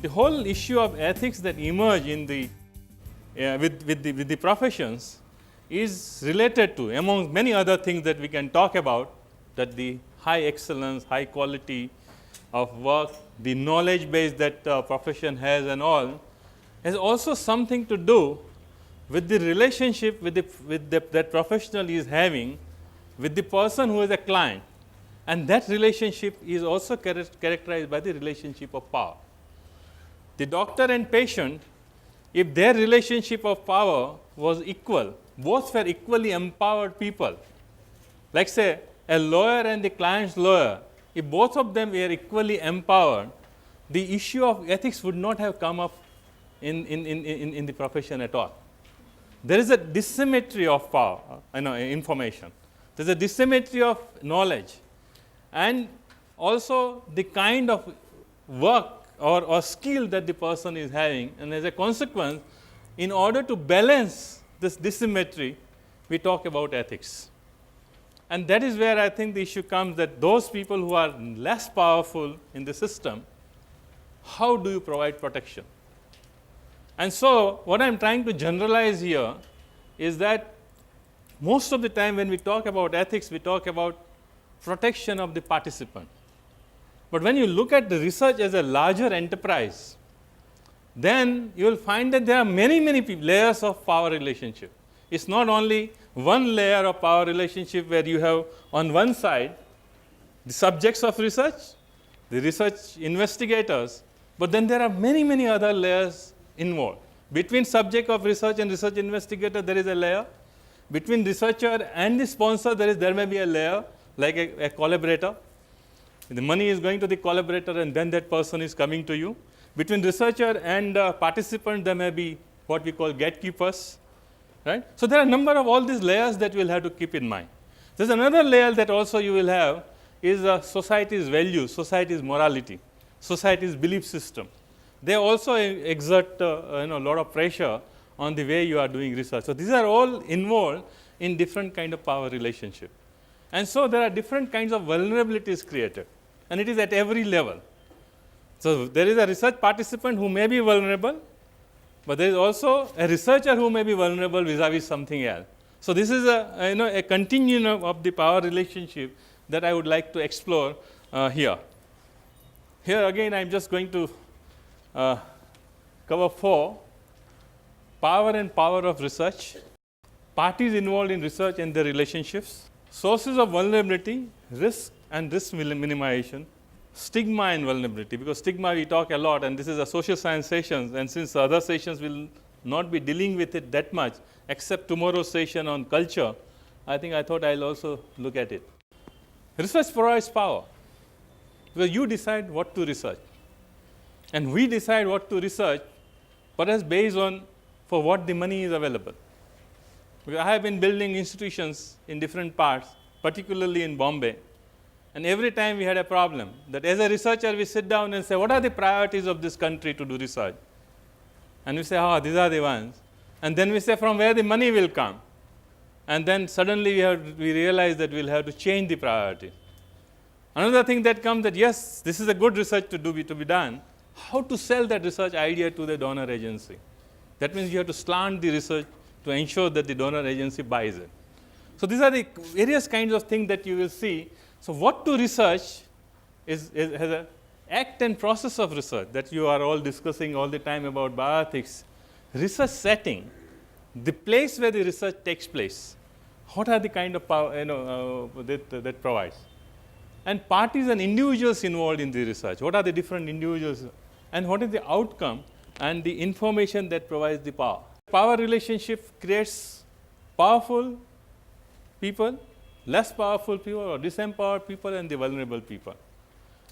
the whole issue of ethics that emerge in the with the professions is related to, among many other things that we can talk about, that the high excellence, high quality of work, the knowledge base that profession has and all, has also something to do with the relationship that professional is having with the person who is a client, and that relationship is also characterized by the relationship of power. The doctor and patient, if their relationship of power was equal, both were equally empowered people, like say a lawyer and the client's lawyer, if both of them were equally empowered, the issue of ethics would not have come up in the profession at all. There is a dissymmetry of power, information. There is a dissymmetry of knowledge, and also the kind of work or skill that the person is having, and as a consequence, in order to balance this dissymmetry, we talk about ethics. And that is where I think the issue comes, that those people who are less powerful in the system, how do you provide protection? And so, what I am trying to generalize here is that most of the time when we talk about ethics, we talk about protection of the participant. But when you look at the research as a larger enterprise, then you will find that there are many layers of power relationship. It is not only one layer of power relationship where you have on one side the subjects of research, the research investigators, but then there are many other layers involved. Between subject of research and research investigator, there is a layer. Between researcher and the sponsor, there may be a layer, like a collaborator. The money is going to the collaborator, and then that person is coming to you. Between researcher and participant, there may be what we call gatekeepers. Right? So, there are a number of all these layers that you will have to keep in mind. There is another layer that also you will have is society's values, society's morality, society's belief system. They also exert a lot of pressure on the way you are doing research. So, these are all involved in different kind of power relationship. And so, there are different kinds of vulnerabilities created, and it is at every level. So, there is a research participant who may be vulnerable, but there is also a researcher who may be vulnerable vis-a-vis something else. So, this is a continuum of the power relationship that I would like to explore here. Here again I am just going to cover 4: power and power of research, parties involved in research and their relationships, sources of vulnerability, risk and risk minimization, stigma and vulnerability, because stigma we talk a lot, and this is a social science sessions, and since other sessions will not be dealing with it that much except tomorrow's session on culture, I thought I will also look at it. Research provides power, because you decide what to research, and we decide what to research, perhaps based on for what the money is available. Because I have been building institutions in different parts, particularly in Bombay, and every time we had a problem, that as a researcher we sit down and say, what are the priorities of this country to do research? And we say, these are the ones. And then we say, from where the money will come. And then suddenly we realize that we will have to change the priority. Another thing that comes, that yes, this is a good research to be done, how to sell that research idea to the donor agency. That means you have to slant the research to ensure that the donor agency buys it. So, these are the various kinds of things that you will see. So, what to research has an act and process of research that you are all discussing all the time about bioethics. Research setting, the place where the research takes place, what are the kind of power that provides, and parties and individuals involved in the research, what are the different individuals, and what is the outcome and the information that provides the power. Power relationship creates powerful people, less powerful people, or disempowered people, and the vulnerable people.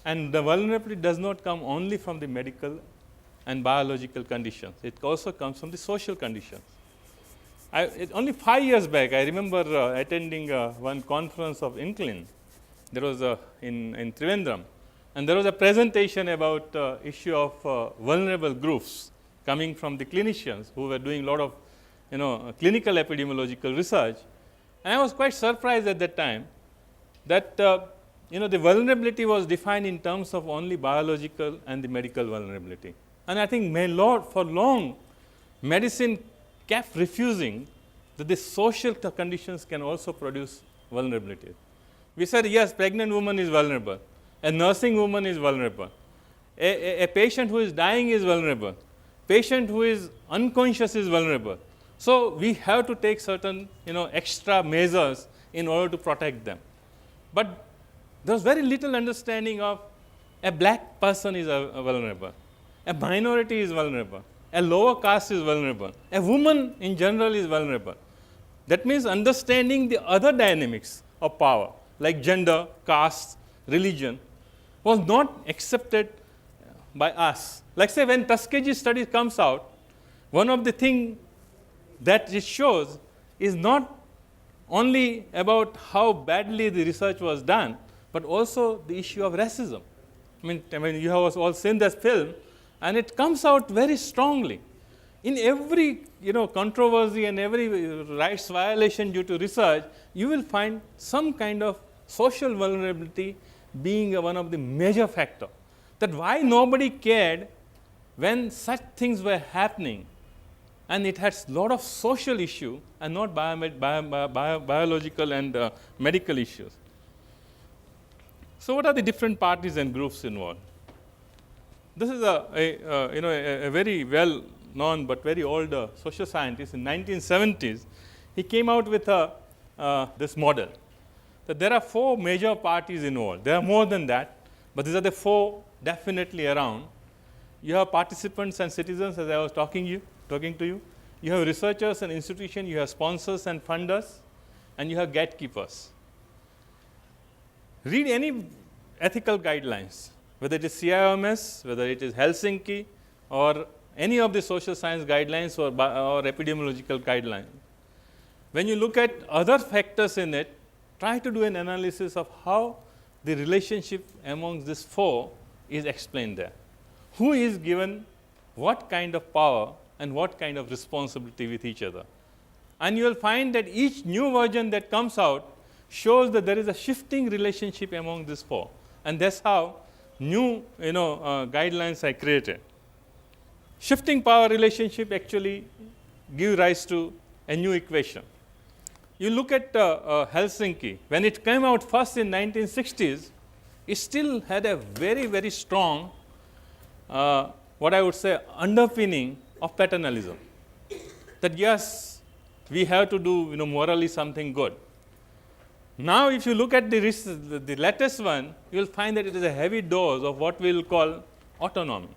And the vulnerability does not come only from the medical and biological conditions, it also comes from the social conditions. Only 5 years back, I remember attending one conference of INCLIN. There was in Trivandrum, and there was a presentation about issue of vulnerable groups coming from the clinicians who were doing a lot of clinical epidemiological research. And I was quite surprised at that time that the vulnerability was defined in terms of only biological and the medical vulnerability. And I think for long, medicine kept refusing that the social conditions can also produce vulnerability. We said, yes, pregnant woman is vulnerable, a nursing woman is vulnerable, a patient who is dying is vulnerable, patient who is unconscious is vulnerable. So, we have to take certain extra measures in order to protect them. But there was very little understanding of a black person is vulnerable, a minority is vulnerable, a lower caste is vulnerable, a woman in general is vulnerable. That means understanding the other dynamics of power like gender, caste, religion was not accepted by us. Like say when Tuskegee study comes out, one of the things that it shows is not only about how badly the research was done, but also the issue of racism. I mean you have all seen this film, and it comes out very strongly. In every controversy and every rights violation due to research, you will find some kind of social vulnerability being one of the major factor. That why nobody cared when such things were happening, and it has a lot of social issue and not biological and medical issues. So, what are the different parties and groups involved? This is a very well known but very old social scientist. In 1970s, he came out with this model that there are 4 major parties involved. There are more than that, but these are the 4 definitely around. You have participants and citizens, as I was talking to you. You have researchers and institutions, you have sponsors and funders, and you have gatekeepers. Read any ethical guidelines, whether it is CIOMS, whether it is Helsinki, or any of the social science guidelines or epidemiological guidelines. When you look at other factors in it, try to do an analysis of how the relationship among these 4 is explained there. Who is given what kind of power and what kind of responsibility with each other. And you will find that each new version that comes out shows that there is a shifting relationship among these 4. And that's how new guidelines are created. Shifting power relationship actually give rise to a new equation. You look at Helsinki. When it came out first in 1960s, it still had a very, very strong, what I would say, underpinning of paternalism. That yes, we have to do morally something good. Now, if you look at the latest one, you will find that it is a heavy dose of what we will call autonomy.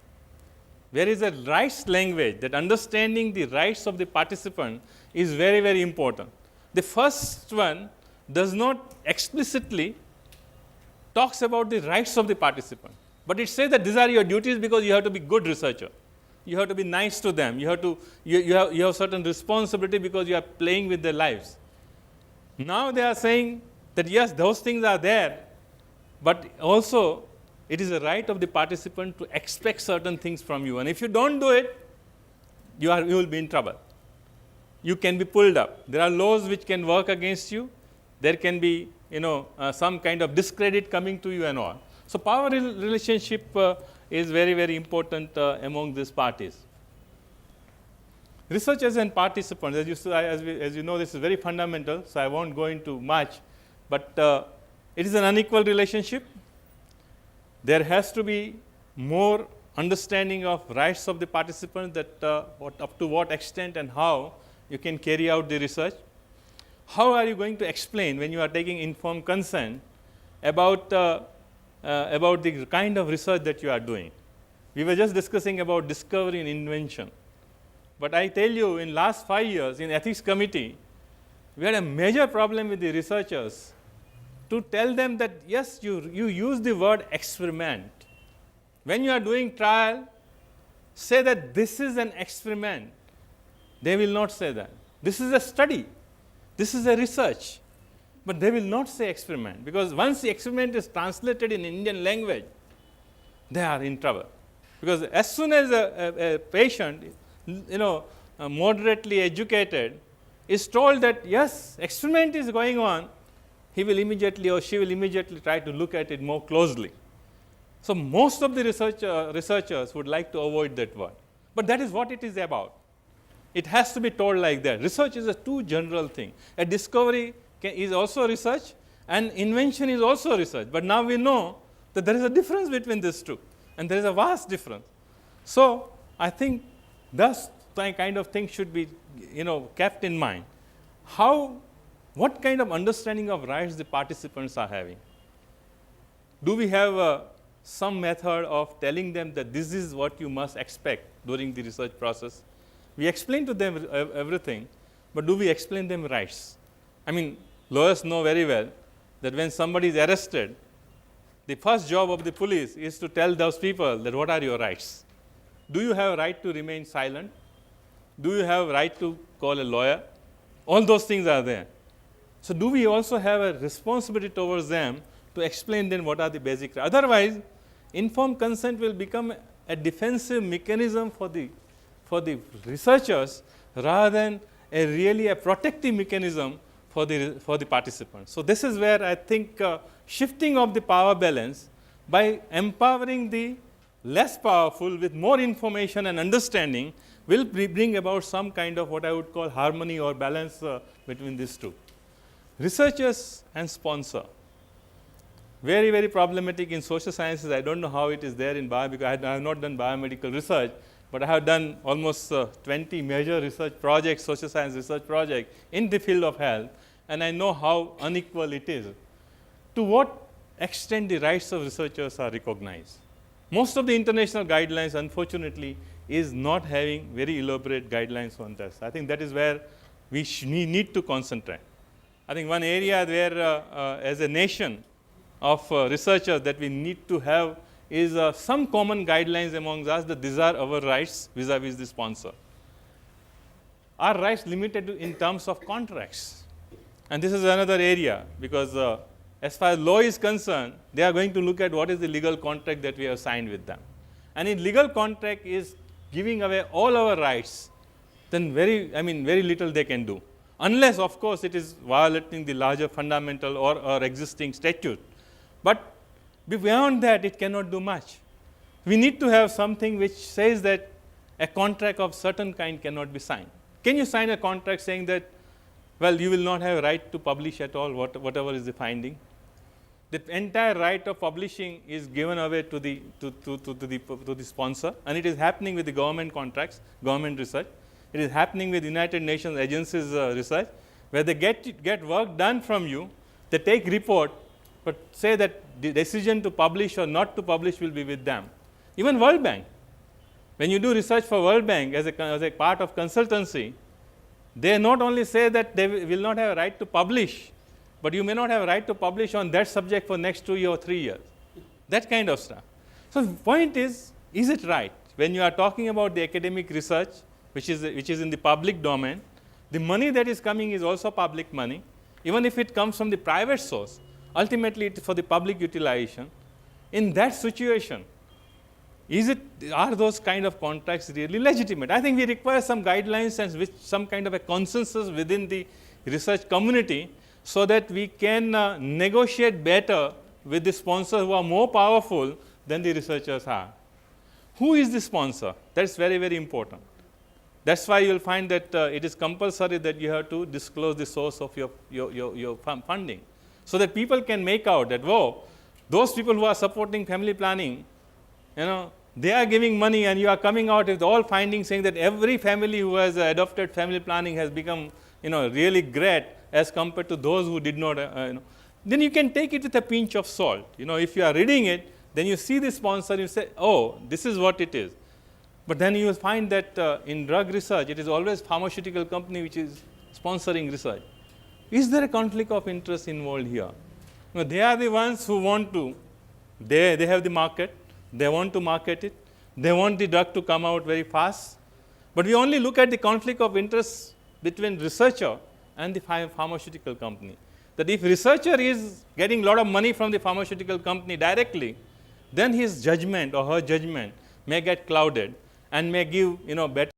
There is a rights language, that understanding the rights of the participant is very, very important. The first one does not explicitly talks about the rights of the participant, but it says that these are your duties because you have to be good researcher. You have to be nice to them. You have certain responsibility because you are playing with their lives. Now they are saying that yes, those things are there, but also it is a right of the participant to expect certain things from you. And if you don't do it, you will be in trouble. You can be pulled up. There are laws which can work against you. There can be some kind of discredit coming to you and all. So power relationship is very, very important among these parties. Researchers and participants, as you know, this is very fundamental, so I won't go into much, but it is an unequal relationship. There has to be more understanding of rights of the participants, that up to what extent and how you can carry out the research. How are you going to explain when you are taking informed consent about the kind of research that you are doing? We were just discussing about discovery and invention. But I tell you, in last 5 years, in ethics committee, we had a major problem with the researchers to tell them that, yes, you use the word experiment. When you are doing trial, say that this is an experiment. They will not say that. This is a study. This is a research. But they will not say experiment, because once the experiment is translated in Indian language, they are in trouble. Because as soon as a patient, moderately educated, is told that yes, experiment is going on, he will immediately or she will immediately try to look at it more closely. So, most of the researchers would like to avoid that word, but that is what it is about. It has to be told like that. Research is a too general thing. A discovery is also research, and invention is also research. But now we know that there is a difference between these two, and there is a vast difference. So, I think thus kind of thing should be kept in mind. What kind of understanding of rights the participants are having? Do we have some method of telling them that this is what you must expect during the research process? We explain to them everything, but do we explain them rights? I mean, lawyers know very well that when somebody is arrested, the first job of the police is to tell those people that what are your rights. Do you have a right to remain silent? Do you have a right to call a lawyer? All those things are there. So, do we also have a responsibility towards them to explain them what are the basic rights? Otherwise, informed consent will become a defensive mechanism for the researchers rather than really a protective mechanism for the participants. So, this is where I think shifting of the power balance by empowering the less powerful with more information and understanding will bring about some kind of what I would call harmony or balance between these two. Researchers and sponsor, very, very problematic in social sciences. I don't know how it is there in bio, because I have not done biomedical research, but I have done almost 20 major research projects, social science research projects in the field of health, and I know how unequal it is. To what extent the rights of researchers are recognized? Most of the international guidelines, unfortunately, is not having very elaborate guidelines on this. I think that is where we need to concentrate. I think one area where as a nation of researchers that we need to have is some common guidelines amongst us that these are our rights vis-a-vis the sponsor. Are rights limited in terms of contracts? And this is another area, because as far as law is concerned, they are going to look at what is the legal contract that we have signed with them. And in legal contract is giving away all our rights, then very little they can do. Unless, of course, it is violating the larger fundamental or existing statute. But beyond that, it cannot do much. We need to have something which says that a contract of certain kind cannot be signed. Can you sign a contract saying that, well, you will not have a right to publish at all, whatever is the finding? The entire right of publishing is given away to the sponsor, and it is happening with the government contracts, government research. It is happening with United Nations agencies research, where they get work done from you, they take report, but say that the decision to publish or not to publish will be with them. Even World Bank, when you do research for World Bank as a part of consultancy, they not only say that they will not have a right to publish, but you may not have a right to publish on that subject for next 2 years or 3 years, that kind of stuff. So, the point is it right? When you are talking about the academic research, which is in the public domain, the money that is coming is also public money. Even if it comes from the private source, ultimately it is for the public utilization. In that situation, are those kind of contracts really legitimate? I think we require some guidelines and some kind of a consensus within the research community, so that we can negotiate better with the sponsors who are more powerful than the researchers are. Who is the sponsor? That is very, very important. That is why you will find that it is compulsory that you have to disclose the source of your funding, so that people can make out that, whoa, those people who are supporting family planning, they are giving money, and you are coming out with all findings saying that every family who has adopted family planning has become really great as compared to those who did not. Then you can take it with a pinch of salt. If you are reading it, then you see the sponsor, you say, oh, this is what it is. But then you will find that in drug research, it is always pharmaceutical company which is sponsoring research. Is there a conflict of interest involved here? They are the ones who want to, they have the market, they want to market it, they want the drug to come out very fast. But we only look at the conflict of interest between researcher and the pharmaceutical company. That if researcher is getting a lot of money from the pharmaceutical company directly, then his judgment or her judgment may get clouded and may give better